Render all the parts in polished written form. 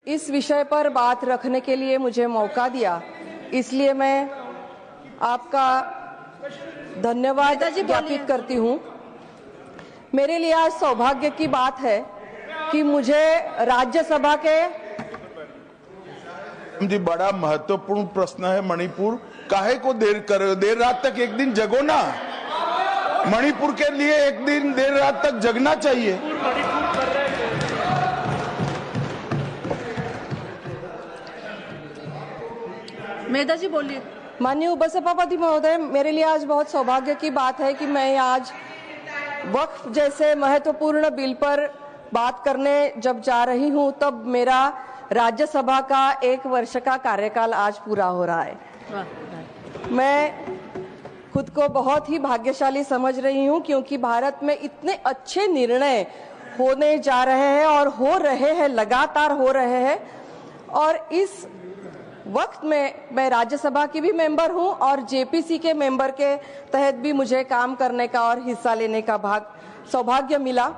इस विषय पर बात रखने के लिए मुझे मौका दिया, इसलिए मैं आपका धन्यवाद ज्ञापित करती हूँ। मेरे लिए आज सौभाग्य की बात है कि मुझे राज्यसभा के जी बड़ा महत्वपूर्ण प्रश्न है। मणिपुर काहे को देर रात तक एक दिन जगो ना। मणिपुर के लिए एक दिन देर रात तक जगना चाहिए। मेधा जी बोलिए। माननीय उपसभापति महोदय, मेरे लिए आज बहुत सौभाग्य की बात है कि मैं आज वक्फ जैसे महत्वपूर्ण बिल पर बात करने जब जा रही हूं, तब मेरा राज्यसभा का 1 वर्ष का कार्यकाल आज पूरा हो रहा है। मैं खुद को बहुत ही भाग्यशाली समझ रही हूं, क्योंकि भारत में इतने अच्छे निर्णय होने जा रहे हैं और हो रहे हैं, लगातार हो रहे हैं। और इस वक्त में मैं राज्यसभा की भी मेंबर हूं और जेपीसी के मेंबर के तहत भी मुझे काम करने का और हिस्सा लेने का सौभाग्य मिला।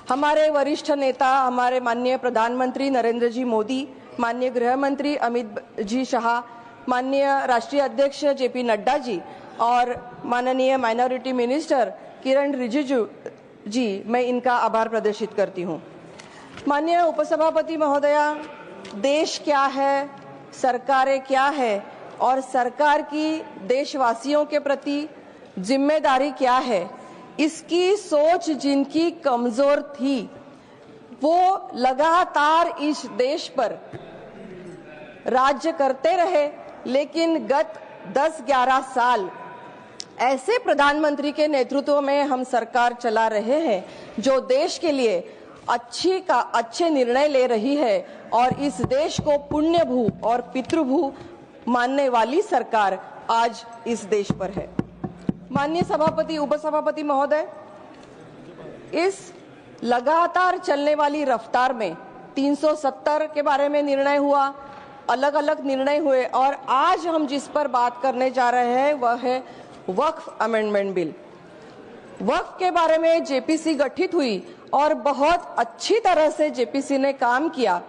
हमारे वरिष्ठ नेता, हमारे माननीय प्रधानमंत्री नरेंद्र जी मोदी, माननीय गृह मंत्री अमित जी शाह, माननीय राष्ट्रीय अध्यक्ष जेपी नड्डा जी और माननीय माइनॉरिटी मिनिस्टर किरण रिजिजू जी, मैं इनका आभार प्रदर्शित करती हूँ। माननीय उपसभापति महोदया, देश क्या है, सरकारें क्या है और सरकार की देशवासियों के प्रति जिम्मेदारी क्या है, इसकी सोच जिनकी कमजोर थी, वो लगातार इस देश पर राज्य करते रहे। लेकिन गत 10-11 साल ऐसे प्रधानमंत्री के नेतृत्व में हम सरकार चला रहे हैं जो देश के लिए अच्छे निर्णय ले रही है और इस देश को पुण्यभू और पितृभू मानने वाली सरकार आज इस देश पर है। माननीय सभापति, उपसभापति महोदय, इस लगातार चलने वाली रफ्तार में 370 के बारे में निर्णय हुआ, अलग अलग निर्णय हुए और आज हम जिस पर बात करने जा रहे हैं वह है वक्फ अमेंडमेंट बिल। वक्फ के बारे में जेपीसी गठित हुई और बहुत अच्छी तरह से जेपीसी ने काम किया।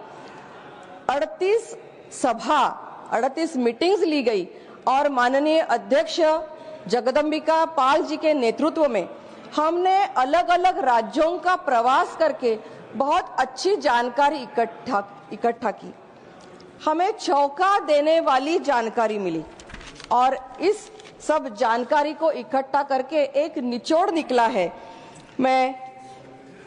38 मीटिंग्स ली गई और माननीय अध्यक्ष जगदम्बिका पाल जी के नेतृत्व में हमने अलग अलग राज्यों का प्रवास करके बहुत अच्छी जानकारी इकट्ठा की। हमें चौंका देने वाली जानकारी मिली और इस सब जानकारी को इकट्ठा करके एक निचोड़ निकला है। मैं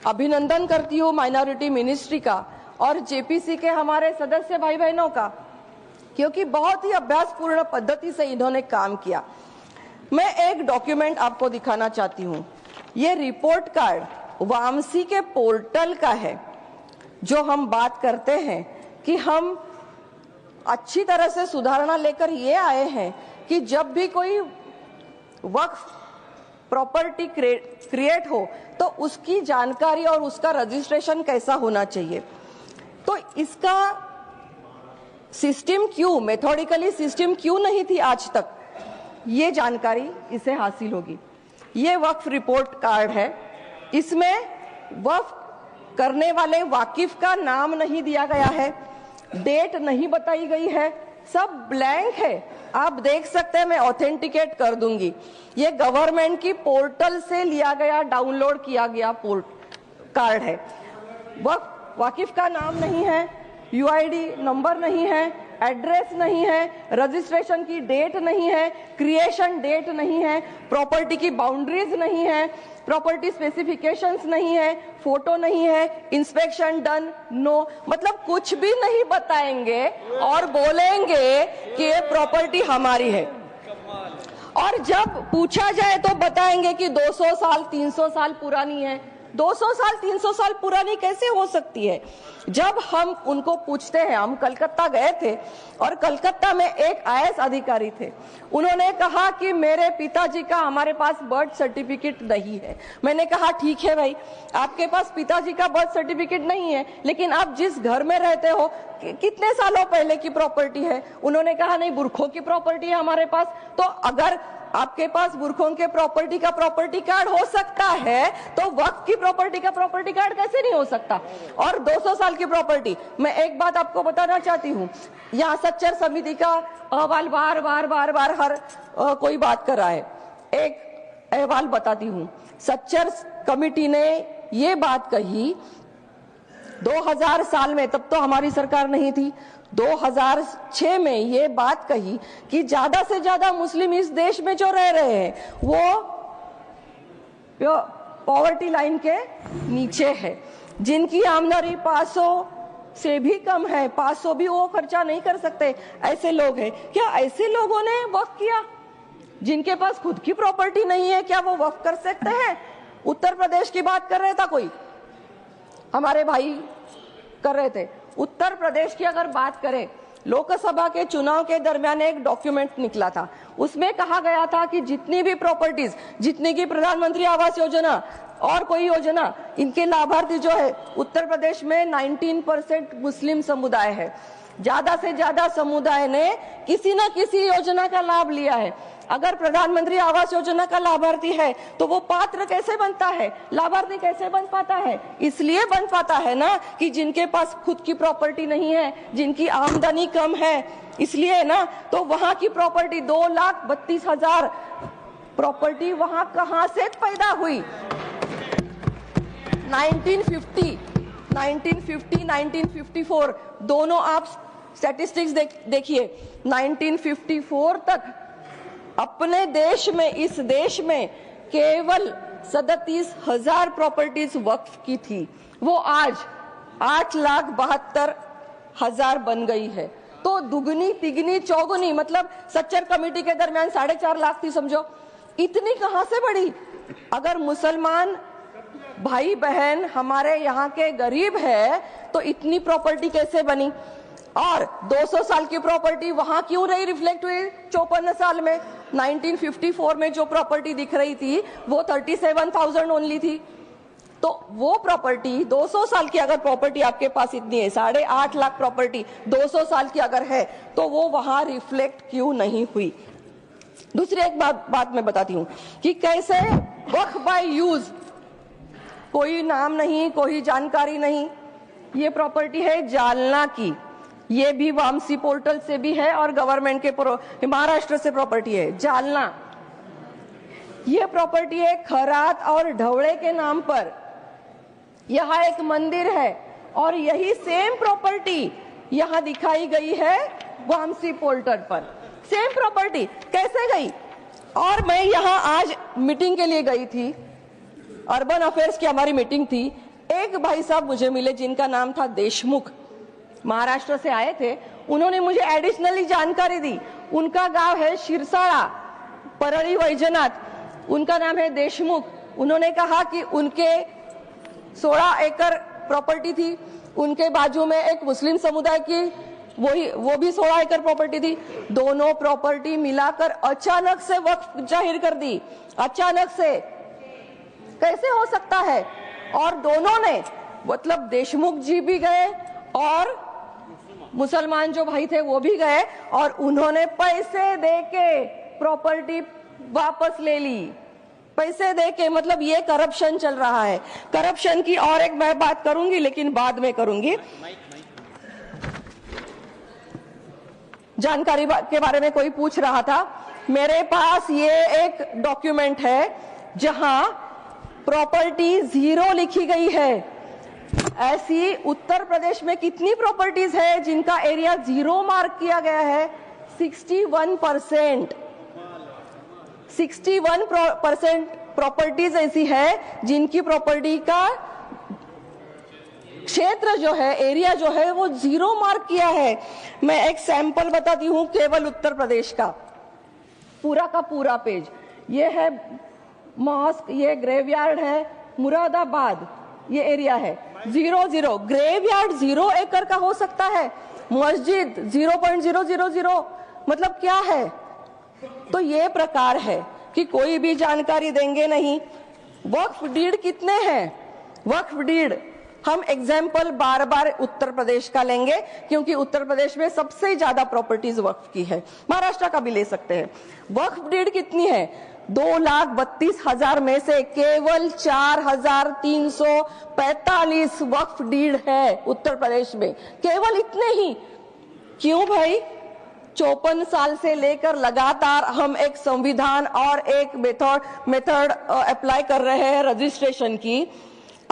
अभिनंदन करती हूँ माइनॉरिटी मिनिस्ट्री का और जेपीसी के हमारे सदस्य भाई बहनों का, क्योंकि बहुत ही अभ्यासपूर्ण पद्धति से इन्होंने काम किया। मैं एक डॉक्यूमेंट आपको दिखाना चाहती हूँ। ये रिपोर्ट कार्ड वामसी के पोर्टल का है, जो हम बात करते हैं कि हम अच्छी तरह से सुधारणा लेकर ये आए हैं कि जब भी कोई वक्फ प्रॉपर्टी क्रिएट हो तो उसकी जानकारी और उसका रजिस्ट्रेशन कैसा होना चाहिए। तो इसका सिस्टम क्यों, मेथोडिकली सिस्टम क्यों नहीं थी आज तक, ये जानकारी इसे हासिल होगी। ये वक्फ रिपोर्ट कार्ड है। इसमें वक्फ करने वाले वाकिफ का नाम नहीं दिया गया है, डेट नहीं बताई गई है, सब ब्लैंक है। आप देख सकते हैं, मैं ऑथेंटिकेट कर दूंगी। ये गवर्नमेंट की पोर्टल से लिया गया, डाउनलोड किया गया कार्ड है। वाकिफ का नाम नहीं है, यूआईडी नंबर नहीं है, एड्रेस नहीं है, रजिस्ट्रेशन की डेट नहीं है, क्रिएशन डेट नहीं है, प्रॉपर्टी की बाउंड्रीज नहीं है, प्रॉपर्टी स्पेसिफिकेशंस नहीं है, फोटो नहीं है, इंस्पेक्शन डन नो, मतलब कुछ भी नहीं बताएंगे और बोलेंगे कि ये प्रॉपर्टी हमारी है। और जब पूछा जाए तो बताएंगे कि 200 साल 300 साल पुरानी है। 200 साल 300 साल पुरानी कैसे हो सकती है? जब हम उनको पूछते हैं, हम कलकत्ता गए थे और कलकत्ता में एक आईएएस अधिकारी थे, उन्होंने कहा कि मेरे पिताजी का हमारे पास बर्थ सर्टिफिकेट नहीं है। मैंने कहा ठीक है भाई, आपके पास पिताजी का बर्थ सर्टिफिकेट नहीं है, लेकिन आप जिस घर में रहते हो कितने सालों पहले की प्रॉपर्टी है? उन्होंने कहा नहीं, बुरखों की प्रॉपर्टी है हमारे पास। तो अगर आपके पास बुरखों के प्रॉपर्टी का प्रॉपर्टी कार्ड हो सकता है, तो वक्फ की प्रॉपर्टी का प्रॉपर्टी कार्ड कैसे नहीं हो सकता? और 200 साल की प्रॉपर्टी, मैं एक बात आपको बताना चाहती हूँ, यहाँ सच्चर समिति का अहवाल बार बार हर कोई बात कर रहा है। एक अहवाल बताती हूँ, सच्चर कमिटी ने ये बात कही 2000 साल में, तब तो हमारी सरकार नहीं थी, 2006 में ये बात कही कि ज्यादा से ज्यादा मुस्लिम इस देश में जो रह रहे हैं वो पॉवर्टी लाइन के नीचे है, जिनकी आमदनी 500 से भी कम है, 500 भी वो खर्चा नहीं कर सकते, ऐसे लोग हैं। क्या ऐसे लोगों ने वक्फ किया? जिनके पास खुद की प्रॉपर्टी नहीं है, क्या वो वक्फ कर सकते हैं? उत्तर प्रदेश की बात कर रहे था, कोई हमारे भाई कर रहे थे। उत्तर प्रदेश की अगर बात करें, लोकसभा के चुनाव के दरमियान एक डॉक्यूमेंट निकला था, उसमें कहा गया था कि जितनी भी प्रॉपर्टीज, जितनी की प्रधानमंत्री आवास योजना और कोई योजना, इनके लाभार्थी जो है उत्तर प्रदेश में 19% मुस्लिम समुदाय है। ज्यादा से ज्यादा समुदाय ने किसी न किसी योजना का लाभ लिया है। अगर प्रधानमंत्री आवास योजना का लाभार्थी है तो वो पात्र कैसे बनता है, लाभार्थी कैसे बन पाता है? इसलिए बन पाता है ना कि जिनके पास खुद की प्रॉपर्टी नहीं है, जिनकी आमदनी कम है, इसलिए ना। तो वहां की प्रॉपर्टी 2,32,000 प्रॉपर्टी वहां कहां से पैदा हुई? 1950, 1954 दोनों आप स्टैटिस्टिक्स देखिए। 1954 तक अपने देश में, इस देश में केवल 37,000 प्रॉपर्टीज वक्फ की थी, वो आज 8,72,000 बन गई है। तो दुगनी तिगनी चौगुनी, मतलब सच्चर कमेटी के दरमियान 4.5 लाख थी, समझो इतनी कहां से बढ़ी? अगर मुसलमान भाई बहन हमारे यहाँ के गरीब है तो इतनी प्रॉपर्टी कैसे बनी? और 200 साल की प्रॉपर्टी वहां क्यों नहीं रिफ्लेक्ट हुई 54 साल में? 1954 में जो प्रॉपर्टी दिख रही थी वो 37,000 ओनली थी। तो वो प्रॉपर्टी 200 साल की अगर प्रॉपर्टी आपके पास इतनी है, 8.5 लाख प्रॉपर्टी 200 साल की अगर है, तो वो वहां रिफ्लेक्ट क्यों नहीं हुई? दूसरी एक बात मैं बताती हूँ कि कैसे वक्फ बाय यूज, कोई नाम नहीं, कोई जानकारी नहीं। ये प्रॉपर्टी है जालना की, ये भी वामसी पोर्टल से भी है और गवर्नमेंट के महाराष्ट्र से प्रॉपर्टी है जालना। ये प्रॉपर्टी है खरात और ढवड़े के नाम पर, यहाँ एक मंदिर है और यही सेम प्रॉपर्टी यहाँ दिखाई गई है वामसी पोर्टल पर। सेम प्रॉपर्टी कैसे गई? और मैं यहाँ आज मीटिंग के लिए गई थी, अर्बन अफेयर्स की हमारी मीटिंग थी। एक भाई साहब मुझे मिले जिनका नाम था देशमुख, महाराष्ट्र से आए थे। उन्होंने मुझे एडिशनली जानकारी दी। उनका गांव है शिरसाळा, परळी वैजनाथ, उनका नाम है देशमुख। उन्होंने कहा कि उनके 16 एकड़ प्रॉपर्टी थी, उनके बाजू में एक मुस्लिम समुदाय की वो भी 16 एकड़ प्रॉपर्टी थी। दोनों प्रॉपर्टी मिलाकर अचानक से वक्फ जाहिर कर दी। अचानक से कैसे हो सकता है? और दोनों ने, मतलब देशमुख जी भी गए और मुसलमान जो भाई थे वो भी गए और उन्होंने पैसे देके प्रॉपर्टी वापस ले ली, पैसे देके। मतलब ये करप्शन चल रहा है। करप्शन की और एक मैं बात करूंगी, लेकिन बाद में करूंगी। जानकारी के बारे में कोई पूछ रहा था, मेरे पास ये एक डॉक्यूमेंट है जहां प्रॉपर्टी 0 लिखी गई है। ऐसी उत्तर प्रदेश में कितनी प्रॉपर्टीज है जिनका एरिया 0 मार्क किया गया है? 61%। 61% प्रॉपर्टीज ऐसी है जिनकी प्रॉपर्टी का क्षेत्र जो है, एरिया जो है, वो 0 मार्क किया है। मैं एक सैंपल बताती हूँ केवल उत्तर प्रदेश का, पूरा का पूरा पेज। ये है मॉस्क, ये ग्रेवयार्ड है मुरादाबाद, ये एरिया है 0 ग्रेवयार्ड 0 एकड़ का हो सकता है। मस्जिद 0.000, मतलब क्या है? तो ये प्रकार है कि कोई भी जानकारी देंगे नहीं। वक्फ डीड कितने हैं? वक्फ डीड हम एग्जाम्पल बार बार उत्तर प्रदेश का लेंगे क्योंकि उत्तर प्रदेश में सबसे ज्यादा प्रॉपर्टीज वक्फ की है। महाराष्ट्र का भी ले सकते हैं। वक्फ डीड कितनी है? 2,32,000 में से केवल 4,345 वक्फ डीड है उत्तर प्रदेश में, केवल इतने ही। क्यों भाई? 54 साल से लेकर लगातार हम एक संविधान और एक मेथड अप्लाई कर रहे हैं रजिस्ट्रेशन की।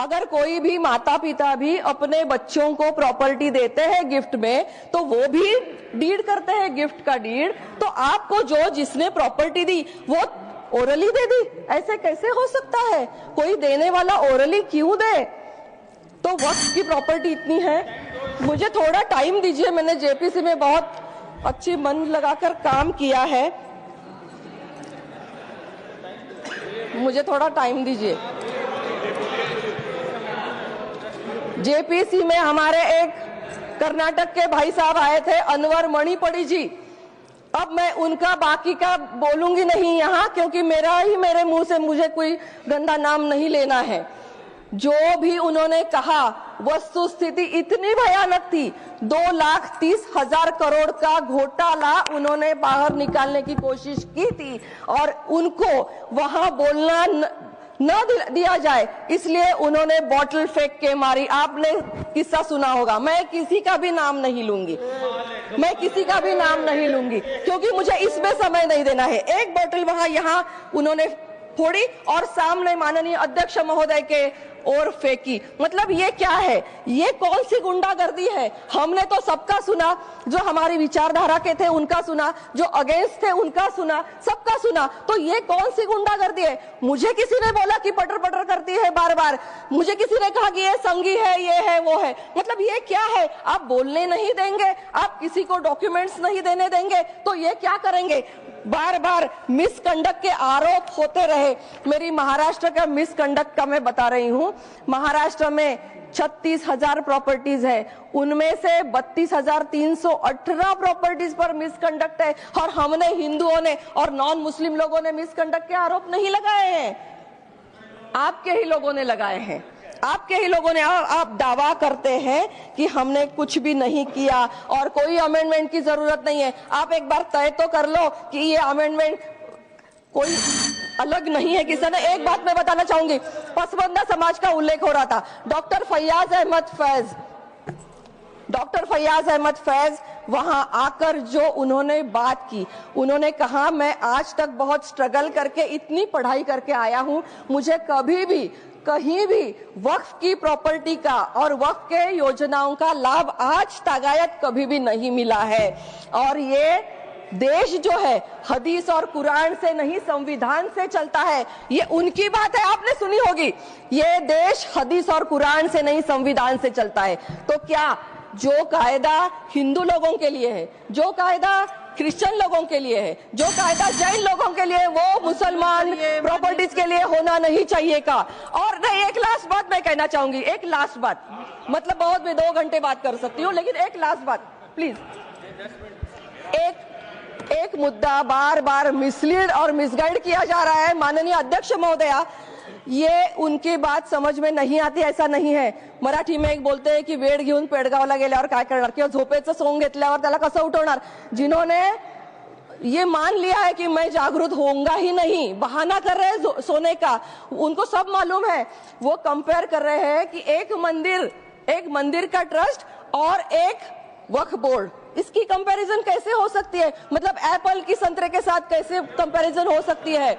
अगर कोई भी माता पिता भी अपने बच्चों को प्रॉपर्टी देते हैं गिफ्ट में, तो वो भी डीड करते हैं गिफ्ट का डीड। तो आपको जो जिसने प्रॉपर्टी दी वो ओरली दे दी, ऐसे कैसे हो सकता है? कोई देने वाला ओरली क्यों दे? तो वक्त की प्रॉपर्टी इतनी है। मुझे थोड़ा टाइम दीजिए, मैंने जेपीसी में बहुत अच्छी मन लगाकर काम किया है, मुझे थोड़ा टाइम दीजिए। जेपीसी में हमारे एक कर्नाटक के भाई साहब आए थे, अनवर मणिपड़ी जी। अब मैं उनका बाकी का बोलूंगी नहीं यहाँ, क्योंकि मेरे मुंह से मुझे कोई गंदा नाम नहीं लेना है। जो भी उन्होंने कहा वस्तु स्थिति इतनी भयानक थी। 2,30,000 करोड़ का घोटाला उन्होंने बाहर निकालने की कोशिश की थी और उनको वहां बोलना न दिया जाए, इसलिए उन्होंने बॉटल फेंक के मारी। आपने किस्सा सुना होगा, मैं किसी का भी नाम नहीं लूंगी, क्योंकि मुझे इसमें समय नहीं देना है। एक बॉटल वहां यहाँ उन्होंने फोड़ी और सामने माननीय अध्यक्ष महोदय के और फेंकी। मतलब ये क्या है? ये कौन सी गुंडागर्दी है? हमने तो सबका सुना, जो हमारी विचारधारा के थे उनका सुना, जो अगेंस्ट थे उनका सुना, सबका सुना। तो ये कौन सी गुंडागर्दी है? मुझे किसी ने बोला कि पटर पटर करती है बार बार, मुझे किसी ने कहा कि ये संगी है, ये है, वो है। मतलब ये क्या है? आप बोलने नहीं देंगे, आप किसी को डॉक्यूमेंट्स नहीं देने देंगे, तो ये क्या करेंगे? बार बार मिसकंडक्ट के आरोप होते रहे। मेरी महाराष्ट्र का मिसकंडक्ट का मैं बता रही हूँ। महाराष्ट्र में 36,000 प्रॉपर्टीज है, उनमें से 32,318 प्रॉपर्टीज पर मिसकंडक्ट है और हमने, हिंदुओं ने और नॉन मुस्लिम लोगों ने मिसकंडक्ट के आरोप नहीं लगाए हैं, आपके ही लोगों ने लगाए हैं। आपके ही लोगों ने, आप दावा करते हैं कि हमने कुछ भी नहीं किया और कोई अमेंडमेंट की जरूरत नहीं है। आप एक बार तय तो कर लो कि ये अमेंडमेंट कोई अलग नहीं है किसी ने। एक बात मैं बताना चाहूंगी, पसमानदा समाज का उल्लेख हो रहा था। डॉक्टर फैयाज अहमद फैज वहां आकर जो उन्होंने बात की, उन्होंने कहा मैं आज तक बहुत स्ट्रगल करके इतनी पढ़ाई करके आया हूं, मुझे कभी भी कहीं भी वक्फ की प्रॉपर्टी का और वक्फ के योजनाओं का लाभ आज तगायत कभी भी नहीं मिला है। और ये देश जो है हदीस और कुरान से नहीं संविधान से चलता है, ये उनकी बात है, आपने सुनी होगी। ये देश हदीस और कुरान से नहीं संविधान से चलता है। तो क्या जो कायदा हिंदू लोगों के लिए है, जो कायदा क्रिश्चियन लोगों के लिए है, जो कायदा जैन लोगों के लिए, वो मुसलमान प्रॉपर्टीज के लिए होना नहीं चाहिए का? और नहीं, एक लास्ट बात मैं कहना चाहूंगी, एक लास्ट बात, मतलब बहुत मैं 2 घंटे बात कर सकती हूँ, लेकिन एक लास्ट बात प्लीज। एक मुद्दा बार बार मिसलीड और मिसगाइड किया जा रहा है। माननीय अध्यक्ष महोदया, ये उनकी बात समझ में नहीं आती, ऐसा नहीं है। मराठी में एक बोलते हैं की वेळ घेऊन पेडगावला गेल्यावर काय करणार, किंवा झोपेचं सोंग घेतल्यावर त्याला कसं उठवणार। जिन्होंने ये मान लिया है कि मैं जागरूक होऊंगा ही नहीं, बहाना कर रहे हैं सोने का, उनको सब मालूम है। वो कंपेयर कर रहे हैं कि एक मंदिर का ट्रस्ट और एक वक्फ बोर्ड, इसकी कंपैरिजन कैसे हो सकती है? मतलब एप्पल की संतरे के साथ कैसे कंपैरिजन हो सकती है?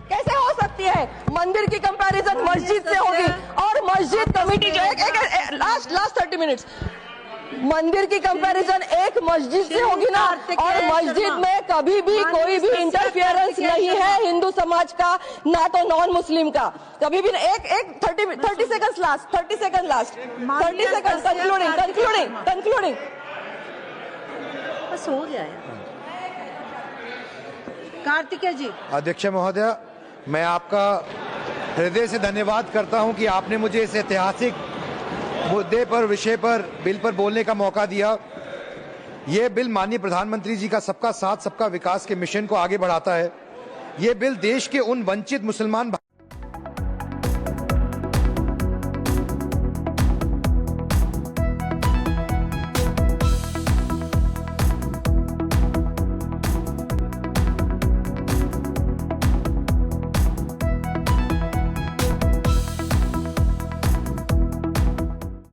कैसे हो सकती है? मंदिर की कंपैरिजन मस्जिद से होगी और मस्जिद कमेटी जो लास्ट 30 मिनट्स, मंदिर की कंपैरिजन एक मस्जिद से होगी ना, और मस्जिद में कभी भी कोई भी इंटरफियरेंस नहीं है हिंदू समाज का, ना तो नॉन मुस्लिम का, कभी भी। एक 30 सेकंड लास्ट कंक्लूडिंग बस हो गया है। कार्तिकेय जी। अध्यक्ष महोदय, मैं आपका हृदय से धन्यवाद करता हूं कि आपने मुझे इस ऐतिहासिक मुद्दे पर, विषय पर, बिल पर बोलने का मौका दिया। ये बिल माननीय प्रधानमंत्री जी का सबका साथ सबका विकास के मिशन को आगे बढ़ाता है। ये बिल देश के उन वंचित मुसलमान